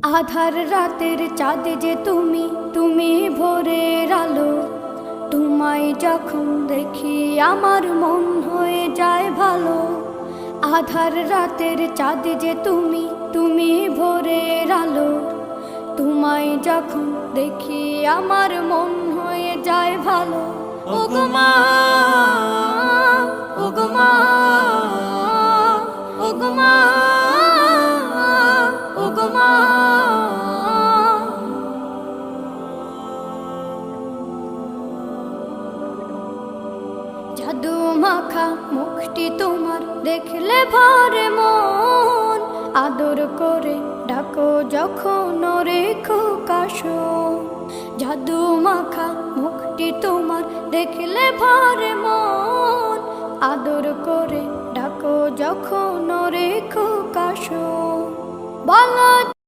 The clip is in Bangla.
আধার রাতের চাঁদ যে তুমি, তুমি ভোরের আলো। তোমায় যখন দেখি আমার মন হয়ে যায় ভালো। আধার রাতের চাঁদ যে তুমি, তুমি ভোরের আলো। তোমায় যখন দেখি আমার মন হয়ে যায় ভালো। ওগো মা, ওগো মা, ওগো মা, ওগো মা। জাদু মাখা মুখটি তোমার দেখলে ভরে মন। আদর করে ডাকো যখন রেখো কাশন। জাদু মাখা মুখটি তোমার দেখলে ভরে মন। আদর করে ডাকো যখন রেখো কাশন। বলো